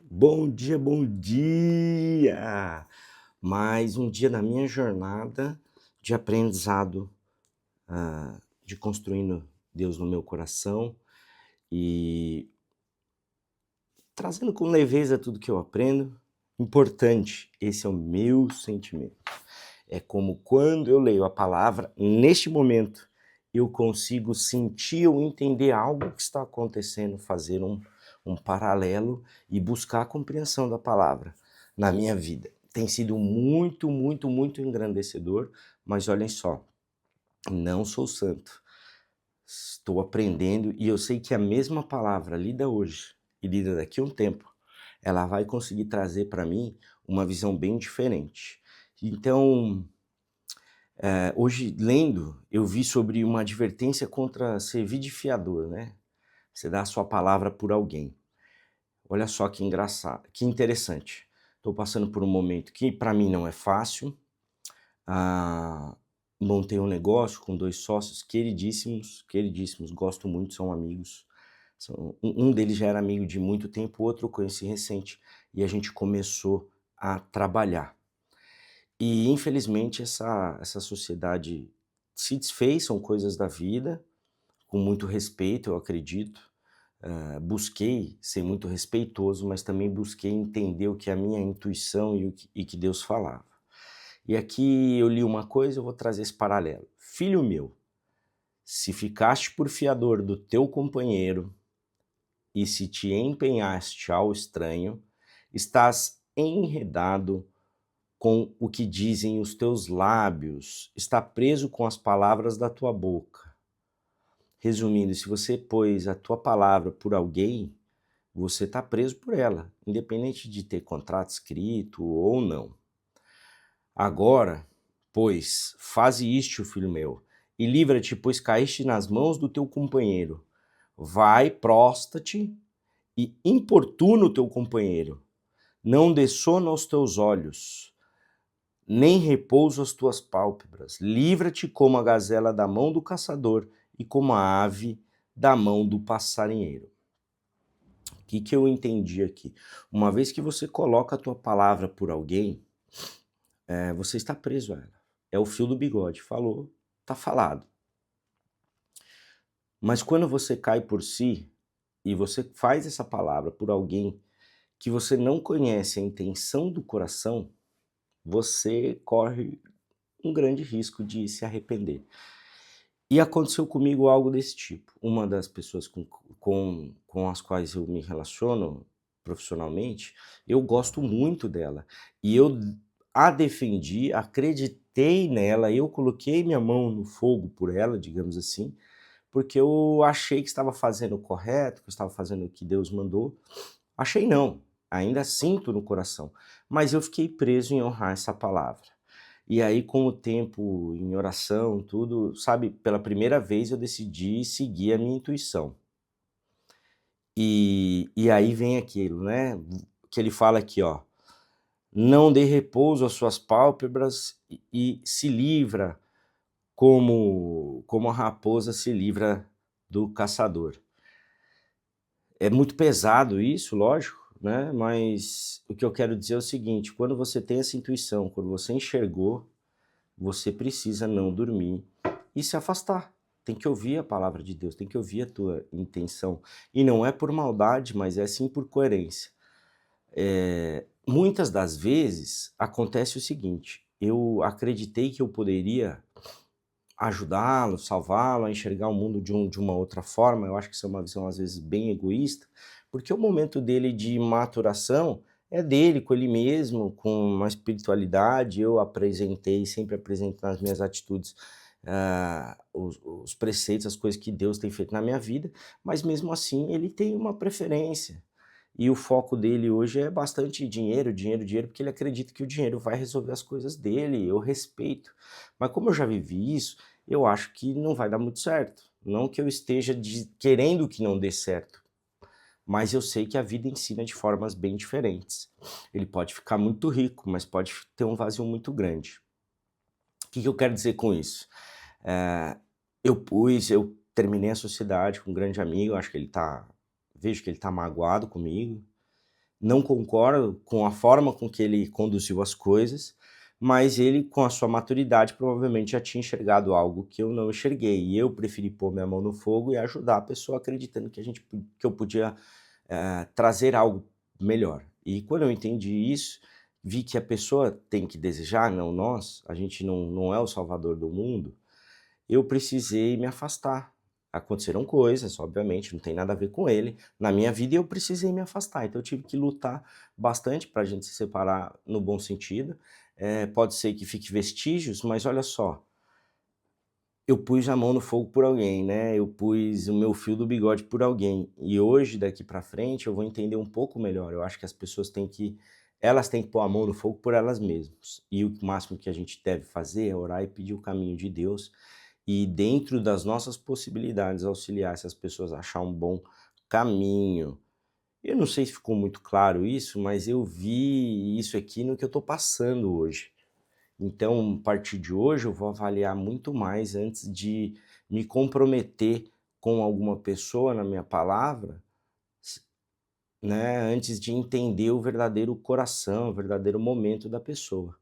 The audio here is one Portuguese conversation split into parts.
Bom dia, bom dia! Mais um dia na minha jornada de aprendizado, de construindo Deus no meu coração e trazendo com leveza tudo que eu aprendo. Importante, esse é o meu sentimento. É como quando eu leio a palavra, neste momento, eu consigo sentir ou entender algo que está acontecendo, fazer um paralelo e buscar a compreensão da palavra na minha vida. Tem sido muito, muito, muito engrandecedor, mas olhem só, não sou santo. Estou aprendendo e eu sei que a mesma palavra lida hoje e lida daqui a um tempo, ela vai conseguir trazer para mim uma visão bem diferente. Então, hoje, lendo, eu vi sobre uma advertência contra servir de fiador, né? Você dá a sua palavra por alguém. Olha só que engraçado, que interessante. Estou passando por um momento que para mim não é fácil. Ah, montei um negócio com 2 sócios queridíssimos, queridíssimos, gosto muito, são amigos. Um deles já era amigo de muito tempo, o outro eu conheci recente e a gente começou a trabalhar. E infelizmente essa sociedade se desfez, são coisas da vida, com muito respeito, eu acredito. Busquei ser muito respeitoso, mas também busquei entender o que é a minha intuição e que Deus falava. E aqui eu li uma coisa, eu vou trazer esse paralelo. Filho meu, se ficaste por fiador do teu companheiro e se te empenhaste ao estranho, estás enredado com o que dizem os teus lábios, está preso com as palavras da tua boca. Resumindo, se você pôs a tua palavra por alguém, você está preso por ela, independente de ter contrato escrito ou não. Agora, pois, faze isto, filho meu, e livra-te, pois caíste nas mãos do teu companheiro. Vai, prosta-te e importuna o teu companheiro. Não dê sono aos teus olhos, nem repouso às tuas pálpebras. Livra-te como a gazela da mão do caçador e como a ave da mão do passarinheiro. O que eu entendi aqui? Uma vez que você coloca a tua palavra por alguém, você está preso a ela. É o fio do bigode. Falou, tá falado. Mas quando você cai por si e você faz essa palavra por alguém que você não conhece a intenção do coração, você corre um grande risco de se arrepender. E aconteceu comigo algo desse tipo. Uma das pessoas com as quais eu me relaciono profissionalmente, eu gosto muito dela. E eu a defendi, acreditei nela, eu coloquei minha mão no fogo por ela, digamos assim, porque eu achei que estava fazendo o correto, que eu estava fazendo o que Deus mandou. Achei não, ainda sinto no coração, mas eu fiquei preso em honrar essa palavra. E aí, com o tempo, em oração, tudo, sabe, pela primeira vez eu decidi seguir a minha intuição. E aí vem aquilo, né, que ele fala aqui, ó: "Não dê repouso às suas pálpebras e se livra como a raposa se livra do caçador". É muito pesado isso, lógico, né, mas o que eu quero dizer é o seguinte: quando você tem essa intuição, quando você enxergou, você precisa não dormir e se afastar. Tem que ouvir a palavra de Deus, tem que ouvir a tua intenção. E não é por maldade, mas é sim por coerência. Muitas das vezes acontece o seguinte: eu acreditei que eu poderia ajudá-lo, salvá-lo a enxergar o mundo de uma outra forma. Eu acho que isso é uma visão, às vezes, bem egoísta, porque o momento dele de maturação é dele, com ele mesmo, com uma espiritualidade. Eu apresentei, sempre apresento nas minhas atitudes, os preceitos, as coisas que Deus tem feito na minha vida, mas mesmo assim ele tem uma preferência. E o foco dele hoje é bastante dinheiro, dinheiro, dinheiro, porque ele acredita que o dinheiro vai resolver as coisas dele. Eu respeito. Mas como eu já vivi isso, eu acho que não vai dar muito certo. Não que eu esteja querendo que não dê certo, mas eu sei que a vida ensina de formas bem diferentes. Ele pode ficar muito rico, mas pode ter um vazio muito grande. O que eu quero dizer com isso? Eh, eu terminei a sociedade com um grande amigo, acho que vejo que ele tá magoado comigo. não concordo com a forma com que ele conduziu as coisas, mas ele, com a sua maturidade, provavelmente já tinha enxergado algo que eu não enxerguei. E eu preferi pôr minha mão no fogo e ajudar a pessoa acreditando que eu podia trazer algo melhor. E quando eu entendi isso, vi que a pessoa tem que desejar, não nós, a gente não é o salvador do mundo, eu precisei me afastar. Aconteceram coisas, obviamente, não tem nada a ver com ele, na minha vida e eu precisei me afastar. Então eu tive que lutar bastante para a gente se separar no bom sentido. Pode ser que fique vestígios, mas olha só, eu pus a mão no fogo por alguém, né? Eu pus o meu fio do bigode por alguém. E hoje, daqui para frente, eu vou entender um pouco melhor. Eu acho que as pessoas elas têm que pôr a mão no fogo por elas mesmas. E o máximo que a gente deve fazer é orar e pedir o caminho de Deus e, dentro das nossas possibilidades, auxiliar essas pessoas a achar um bom caminho. Eu não sei se ficou muito claro isso, mas eu vi isso aqui no que eu estou passando hoje. Então, a partir de hoje, eu vou avaliar muito mais antes de me comprometer com alguma pessoa na minha palavra, né, antes de entender o verdadeiro coração, o verdadeiro momento da pessoa.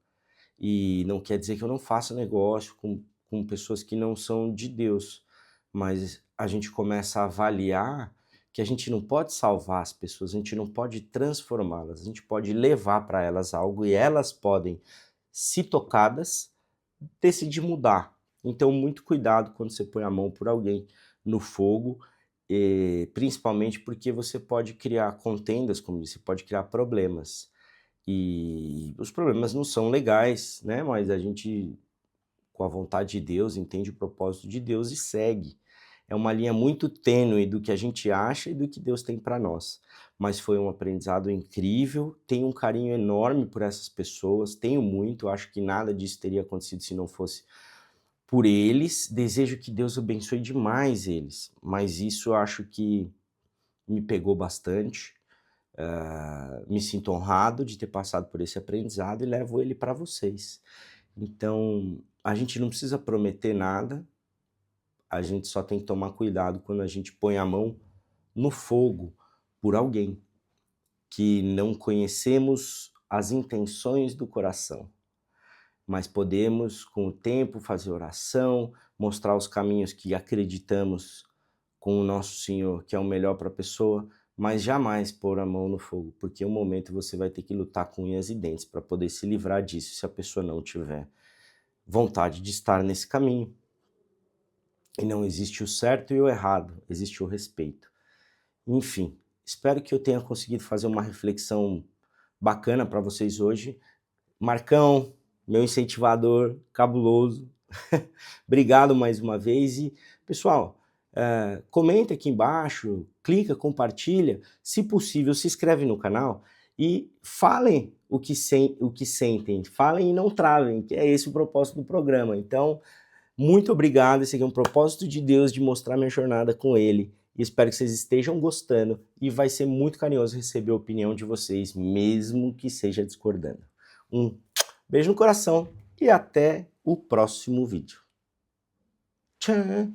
E não quer dizer que eu não faça negócio com pessoas que não são de Deus, mas a gente começa a avaliar que a gente não pode salvar as pessoas, a gente não pode transformá-las, a gente pode levar para elas algo e elas podem, se tocadas, decidir mudar. Então, muito cuidado quando você põe a mão por alguém no fogo, principalmente porque você pode criar contendas, como disse, pode criar problemas. E os problemas não são legais, né? Mas a gente, com a vontade de Deus, entende o propósito de Deus e segue. É uma linha muito tênue do que a gente acha e do que Deus tem para nós. Mas foi um aprendizado incrível, tenho um carinho enorme por essas pessoas, tenho muito, acho que nada disso teria acontecido se não fosse por eles. Desejo que Deus abençoe demais eles, mas isso eu acho que me pegou bastante. Me sinto honrado de ter passado por esse aprendizado e levo ele para vocês. Então, a gente não precisa prometer nada, a gente só tem que tomar cuidado quando a gente põe a mão no fogo por alguém que não conhecemos as intenções do coração, mas podemos, com o tempo, fazer oração, mostrar os caminhos que acreditamos com o nosso Senhor, que é o melhor para a pessoa, mas jamais pôr a mão no fogo, porque um momento você vai ter que lutar com unhas e dentes para poder se livrar disso, se a pessoa não tiver vontade de estar nesse caminho. E não existe o certo e o errado, existe o respeito. Enfim, espero que eu tenha conseguido fazer uma reflexão bacana para vocês hoje. Marcão, meu incentivador cabuloso, obrigado mais uma vez. E, pessoal, comenta aqui embaixo, clica, compartilha, se possível, se inscreve no canal e falem o que sentem, falem e não travem, que é esse o propósito do programa. Então, muito obrigado, esse aqui é um propósito de Deus de mostrar minha jornada com Ele. E espero que vocês estejam gostando e vai ser muito carinhoso receber a opinião de vocês, mesmo que seja discordando. Um beijo no coração e até o próximo vídeo. Tchau!